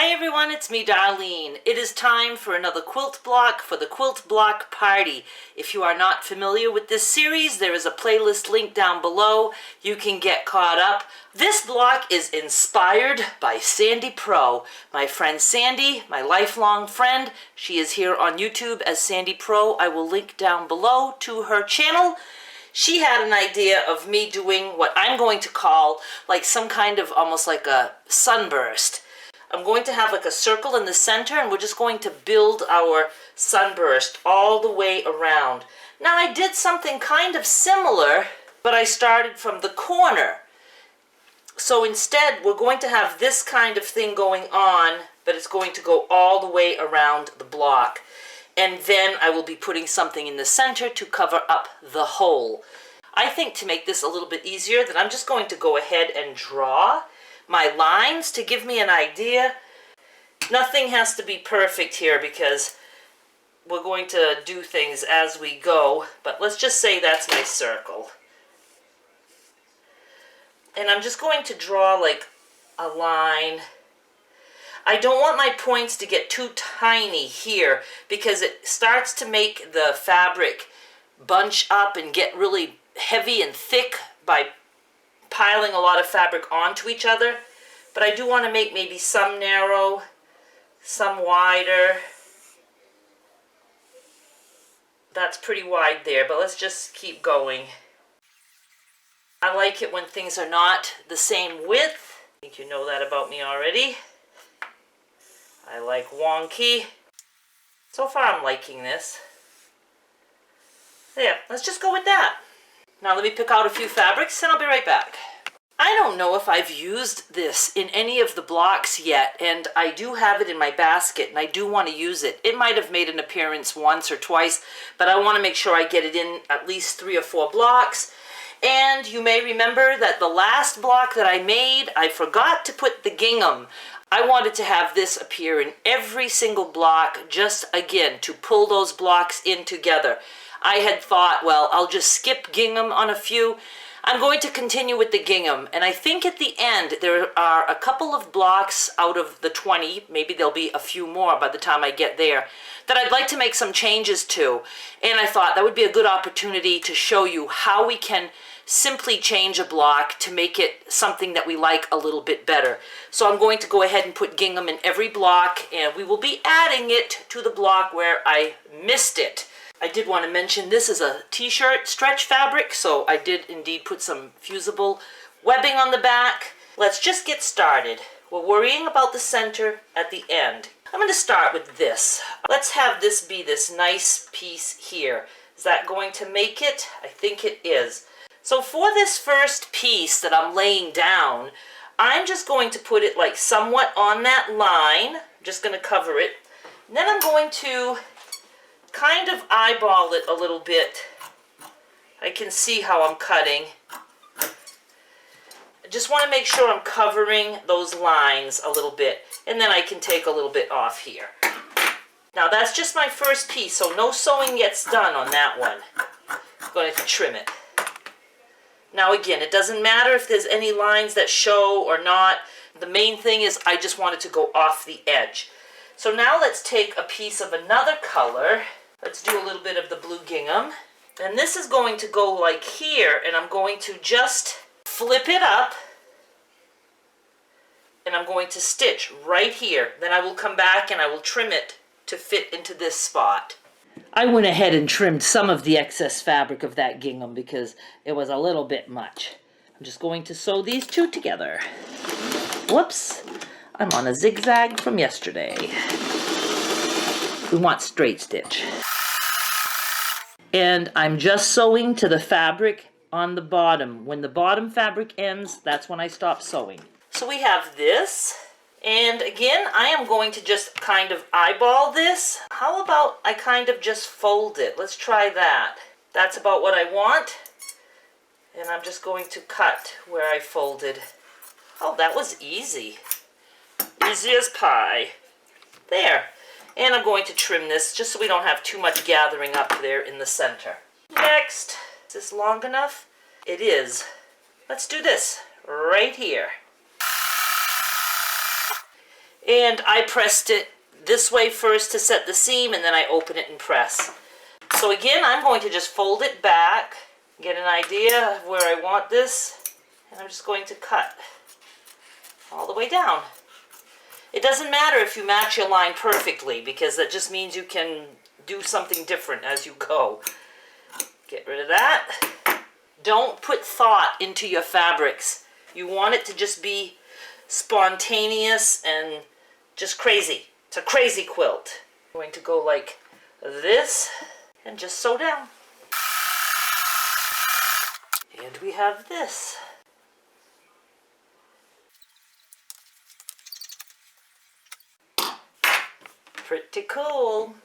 Hi everyone, it's me Darlene. It is time for another quilt block for the Quilt Block Party. If you are not familiar with this series, there is a playlist link down below. You can get caught up. This block is inspired by Sandy Pro. My friend Sandy, my lifelong friend, she is here on YouTube as Sandy Pro. I will link down below to her channel. She had an idea of me doing what I'm going to call like some kind of almost like a sunburst. I'm going to have like a circle in the center and we're just going to build our sunburst all the way around. Now I did something kind of similar, but I started from the corner. So instead we're going to have this kind of thing going on, but it's going to go all the way around the block. And then I will be putting something in the center to cover up the hole. I think to make this a little bit easier that I'm just going to go ahead and draw my lines to give me an idea. Nothing has to be perfect here because we're going to do things as we go, but let's just say that's my circle. And I'm just going to draw like a line. I don't want my points to get too tiny here because it starts to make the fabric bunch up and get really heavy and thick by piling a lot of fabric onto each other. But I do want to make maybe some narrow, some wider. That's pretty wide there, but let's just keep going. I like it when things are not the same width. I think you know that about me already. I like wonky. So far I'm liking this. There, let's just go with that. Now let me pick out a few fabrics and I'll be right back. I don't know if I've used this in any of the blocks yet, and I do have it in my basket and I do want to use it. It might have made an appearance once or twice, but I want to make sure I get it in at least 3 or 4 blocks. And you may remember that the last block that I made, I forgot to put the gingham. I wanted to have this appear in every single block, just again to pull those blocks in together. I had thought, well, I'll just skip gingham on a few. I'm going to continue with the gingham, and I think at the end there are a couple of blocks out of the 20, maybe there'll be a few more by the time I get there, that I'd like to make some changes to. And I thought that would be a good opportunity to show you how we can simply change a block to make it something that we like a little bit better. So I'm going to go ahead and put gingham in every block, and we will be adding it to the block where I missed it. I did want to mention this is a t-shirt stretch fabric, so I did indeed put some fusible webbing on the back. Let's just get started. We're worrying about the center at the end. I'm going to start with this. Let's have this be this nice piece here. Is that going to make it? I think it is. So for this first piece that I'm laying down, I'm just going to put it like somewhat on that line. I'm just going to cover it. And then I'm going to kind of eyeball it a little bit. I can see how I'm cutting. I just want to make sure I'm covering those lines a little bit, and then I can take a little bit off here. Now that's just my first piece, so no sewing gets done on that one. I'm going to trim it. Now again, it doesn't matter if there's any lines that show or not. The main thing is I just want it to go off the edge. So now let's take a piece of another color. Let's do a little bit of the blue gingham. And this is going to go like here, and I'm going to just flip it up. And I'm going to stitch right here. Then I will come back and I will trim it to fit into this spot. I went ahead and trimmed some of the excess fabric of that gingham because it was a little bit much. I'm just going to sew these two together. Whoops, I'm on a zigzag from yesterday. We want straight stitch. And I'm just sewing to the fabric on the bottom. When the bottom fabric ends, that's when I stop sewing. So we have this. And again, I am going to just kind of eyeball this. How about I kind of just fold it? Let's try that. That's about what I want. And I'm just going to cut where I folded. Oh, that was easy. Easy as pie. There. And I'm going to trim this just so we don't have too much gathering up there in the center. Next. Is this long enough? It is. Let's do this right here. And I pressed it this way first to set the seam, and then I open it and press. So again, I'm going to just fold it back, get an idea of where I want this, and I'm just going to cut all the way down. It doesn't matter if you match your line perfectly, because that just means you can do something different as you go. Get rid of that. Don't put thought into your fabrics. You want it to just be spontaneous and just crazy. It's a crazy quilt. I'm going to go like this and just sew down. And we have this. Pretty cool.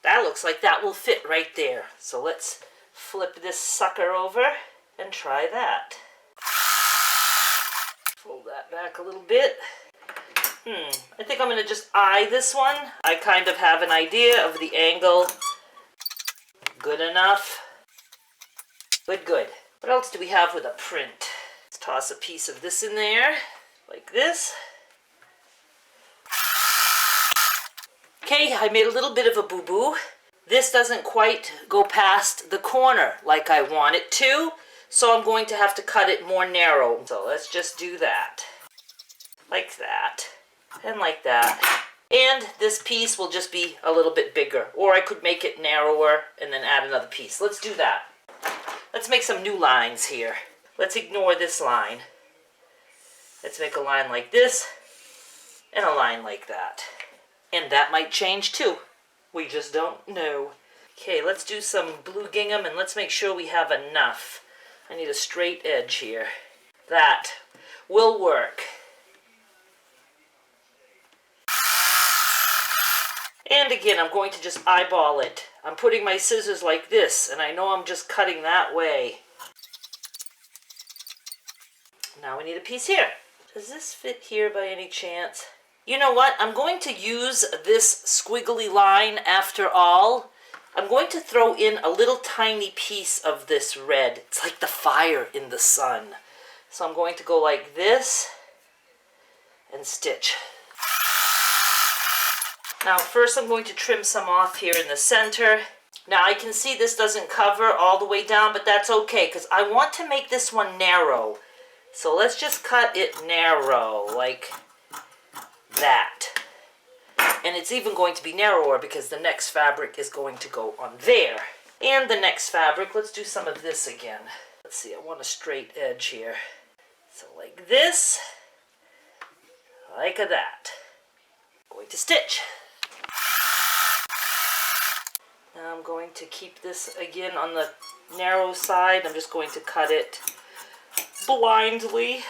That looks like that will fit right there. So let's flip this sucker over and try that. Fold that back a little bit. I think I'm going to just eye this one. I kind of have an idea of the angle. Good enough. Good, good. What else do we have with a print? Let's toss a piece of this in there, like this. Okay, I made a little bit of a boo-boo. This doesn't quite go past the corner like I want it to, so I'm going to have to cut it more narrow. So let's just do that. Like that. And like that. And this piece will just be a little bit bigger. Or I could make it narrower and then add another piece. Let's do that. Let's make some new lines here. Let's ignore this line. Let's make a line like this and a line like that. And that might change too. We just don't know. Okay, let's do some blue gingham and let's make sure we have enough. I need a straight edge here. That will work. And again, I'm going to just eyeball it. I'm putting my scissors like this, and I know I'm just cutting that way. Now we need a piece here. Does this fit here by any chance? You know what? I'm going to use this squiggly line after all. I'm going to throw in a little tiny piece of this red. It's like the fire in the sun. So I'm going to go like this and stitch. Now first I'm going to trim some off here in the center. Now I can see this doesn't cover all the way down, but that's okay because I want to make this one narrow. So let's just cut it narrow like that. And it's even going to be narrower because the next fabric is going to go on there. And the next fabric, let's do some of this again. Let's see, I want a straight edge here. So like this, like that. Going to stitch. Now I'm going to keep this again on the narrow side. I'm just going to cut it blindly.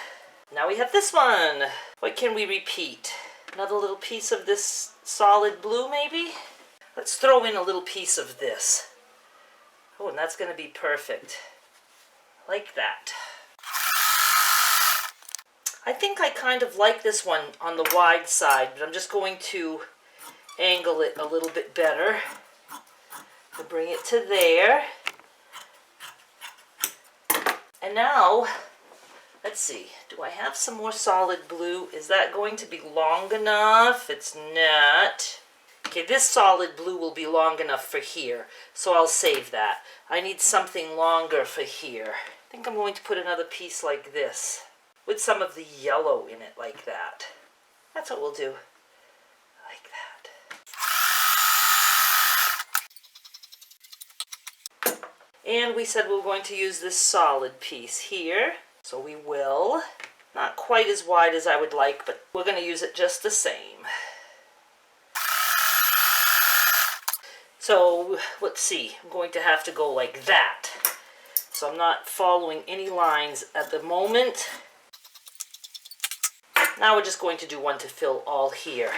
Now we have this one. What can we repeat? Another little piece of this solid blue maybe? Let's throw in a little piece of this. Oh, and that's going to be perfect. Like that. I think I kind of like this one on the wide side, but I'm just going to angle it a little bit better. To bring it to there. And now, let's see, do I have some more solid blue? Is that going to be long enough? It's not. Okay, this solid blue will be long enough for here, so I'll save that. I need something longer for here. I think I'm going to put another piece like this, with some of the yellow in it like that. That's what we'll do. Like that. And we said we were going to use this solid piece here. So we will. Not quite as wide as I would like, but we're going to use it just the same. So let's see. I'm going to have to go like that. So I'm not following any lines at the moment. Now we're just going to do one to fill all here.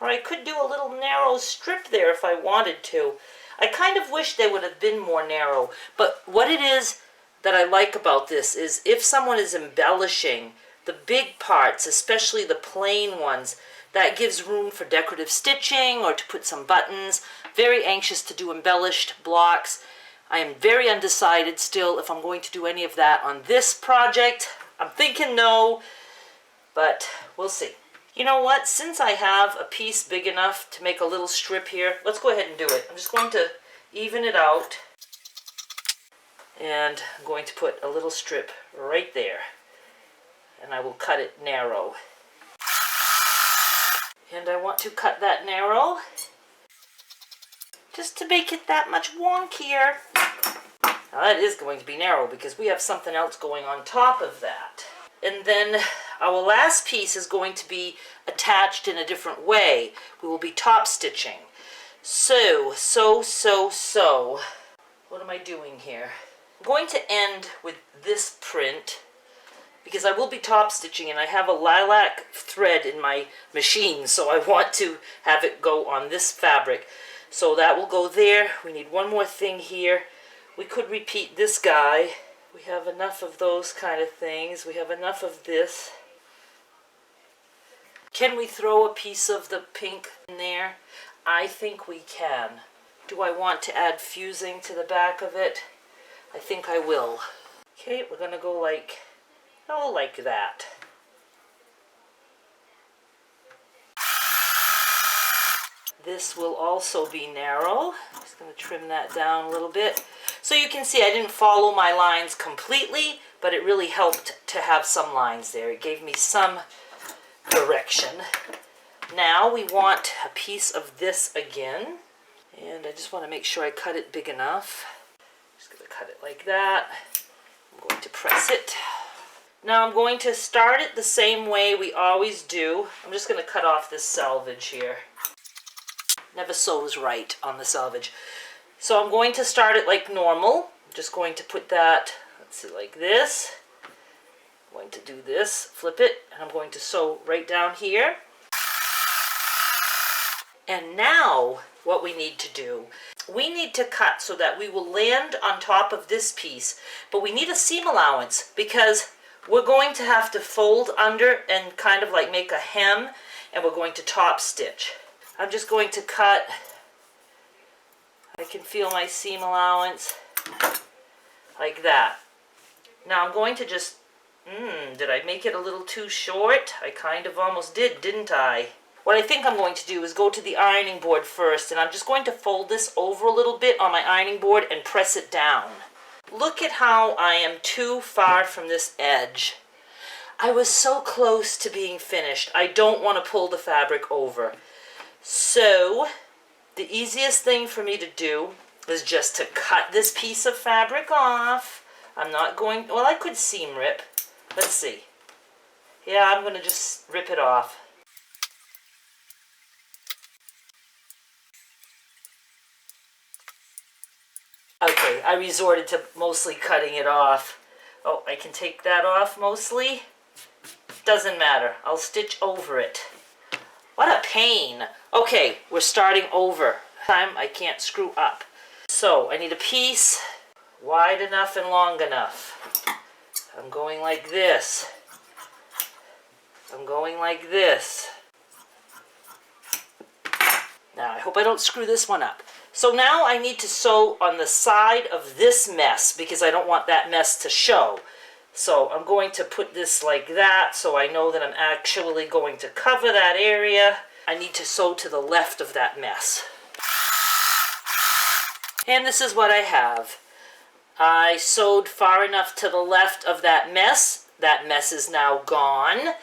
Or I could do a little narrow strip there if I wanted to. I kind of wish they would have been more narrow, but what it is that I like about this is if someone is embellishing the big parts, especially the plain ones, that gives room for decorative stitching or to put some buttons. Very anxious to do embellished blocks. I am very undecided still if I'm going to do any of that on this project. I'm thinking no, but we'll see. You know what? Since I have a piece big enough to make a little strip here, let's go ahead and do it. I'm just going to even it out, and I'm going to put a little strip right there, and I will cut it narrow. And I want to cut that narrow just to make it that much wonkier. Now that is going to be narrow because we have something else going on top of that. And then our last piece is going to be attached in a different way. We will be top stitching. So. What am I doing here? I'm going to end with this print because I will be top stitching, and I have a lilac thread in my machine, so I want to have it go on this fabric. So that will go there. We need one more thing here. We could repeat this guy. We have enough of those kind of things. We have enough of this. Can we throw a piece of the pink in there? I think we can. Do I want to add fusing to the back of it? I think I will. Okay, we're going to go like that. This will also be narrow. I'm just going to trim that down a little bit. So you can see I didn't follow my lines completely, but it really helped to have some lines there. It gave me some direction. Now we want a piece of this again, and I just want to make sure I cut it big enough. Just going to cut it like that. I'm going to press it. Now I'm going to start it the same way we always do. I'm just going to cut off this selvage here. Never sews right on the selvage. So I'm going to start it like normal. I'm just going to put that, let's see, like this. I'm going to do this, flip it, and I'm going to sew right down here. And now what we need to do, we need to cut so that we will land on top of this piece, but we need a seam allowance because we're going to have to fold under and kind of like make a hem, and we're going to top stitch. I'm just going to cut. I can feel my seam allowance like that. Now I'm going to just, did I make it a little too short? I kind of almost did, didn't I? What I think I'm going to do is go to the ironing board first, and I'm just going to fold this over a little bit on my ironing board and press it down. Look at how I am too far from this edge. I was so close to being finished. I don't want to pull the fabric over. So the easiest thing for me to do is just to cut this piece of fabric off. I'm not going, well, I could seam rip. Let's see. Yeah, I'm going to just rip it off. Okay, I resorted to mostly cutting it off. Oh, I can take that off mostly. Doesn't matter. I'll stitch over it. What a pain. Okay, we're starting over. Time I can't screw up. So I need a piece wide enough and long enough. I'm going like this. I'm going like this. Now I hope I don't screw this one up. So now I need to sew on the side of this mess because I don't want that mess to show. So I'm going to put this like that so I know that I'm actually going to cover that area. I need to sew to the left of that mess. And this is what I have. I sewed far enough to the left of that mess. That mess is now gone.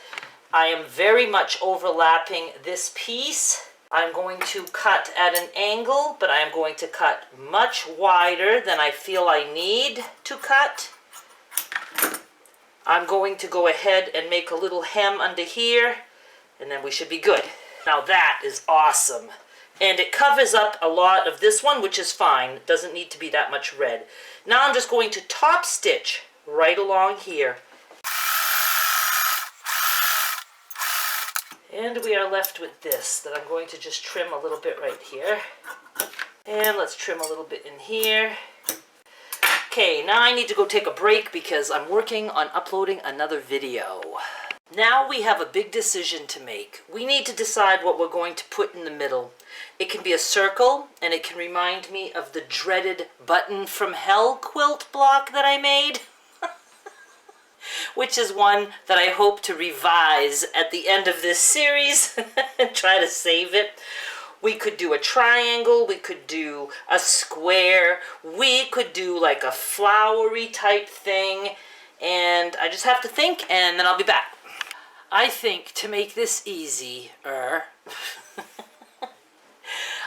I am very much overlapping this piece. I'm going to cut at an angle, but I am going to cut much wider than I feel I need to cut. I'm going to go ahead and make a little hem under here, and then we should be good. Now that is awesome. And it covers up a lot of this one, which is fine. It doesn't need to be that much red. Now I'm just going to top stitch right along here. And we are left with this that I'm going to just trim a little bit right here. And let's trim a little bit in here. Okay, now I need to go take a break because I'm working on uploading another video. Now we have a big decision to make. We need to decide what we're going to put in the middle. It can be a circle, and it can remind me of the dreaded Button from Hell quilt block that I made. which is one that I hope to revise at the end of this series and try to save it. We could do a triangle, we could do a square, we could do like a flowery type thing, and I just have to think, and then I'll be back. I think to make this easier,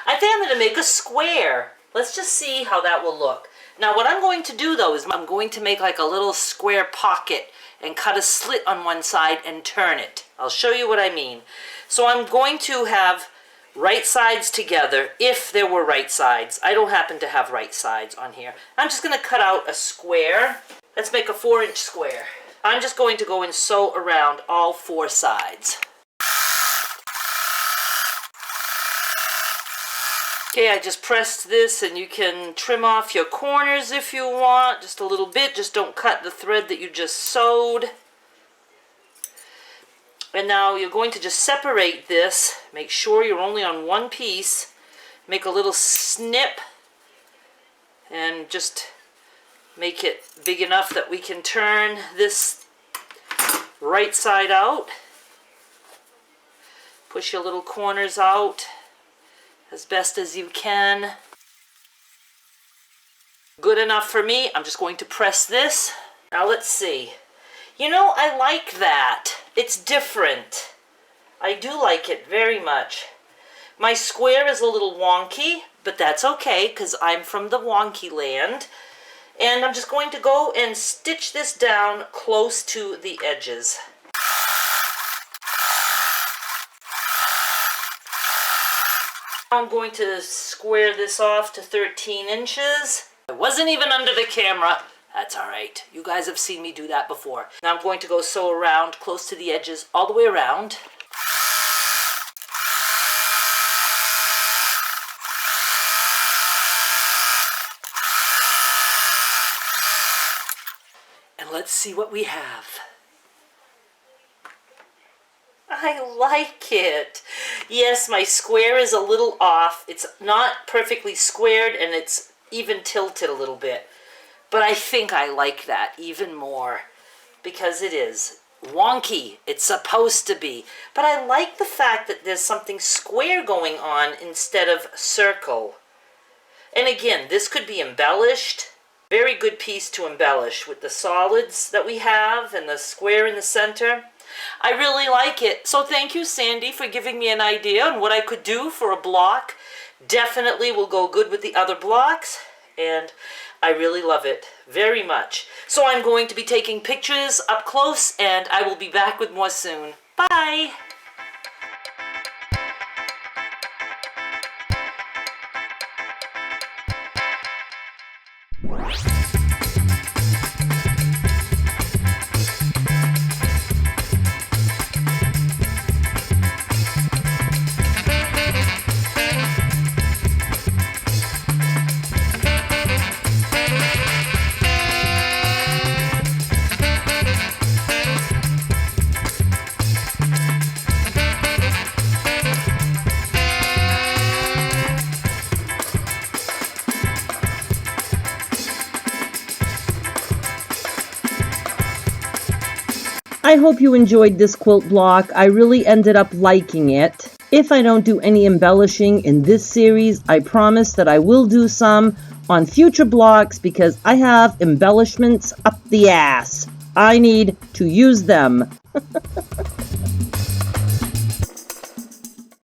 I think I'm going to make a square. Let's just see how that will look. Now what I'm going to do though is I'm going to make like a little square pocket and cut a slit on one side and turn it. I'll show you what I mean. So I'm going to have right sides together if there were right sides. I don't happen to have right sides on here. I'm just going to cut out a square. Let's make a 4-inch square. I'm just going to go and sew around all 4 sides. Okay, I just pressed this, and you can trim off your corners if you want, just a little bit. Just don't cut the thread that you just sewed. And now you're going to just separate this. Make sure you're only on one piece. Make a little snip and just make it big enough that we can turn this right side out. Push your little corners out as best as you can. Good enough for me. I'm just going to press this. Now let's see. You know, I like that. It's different. I do like it very much. My square is a little wonky, but that's okay because I'm from the wonky land. And I'm just going to go and stitch this down close to the edges. I'm going to square this off to 13 inches. I wasn't even under the camera. That's all right. You guys have seen me do that before. Now I'm going to go sew around close to the edges all the way around. And let's see what we have. I like it. Yes, my square is a little off. It's not perfectly squared and it's even tilted a little bit. But I think I like that even more because it is wonky. It's supposed to be. But I like the fact that there's something square going on instead of circle. And again, this could be embellished. Very good piece to embellish with the solids that we have and the square in the center. I really like it. So thank you, Sandy, for giving me an idea on what I could do for a block. Definitely will go good with the other blocks. And I really love it very much. So I'm going to be taking pictures up close and I will be back with more soon. Bye! I hope you enjoyed this quilt block. I really ended up liking it. If I don't do any embellishing in this series, I promise that I will do some on future blocks because I have embellishments up the ass. I need to use them.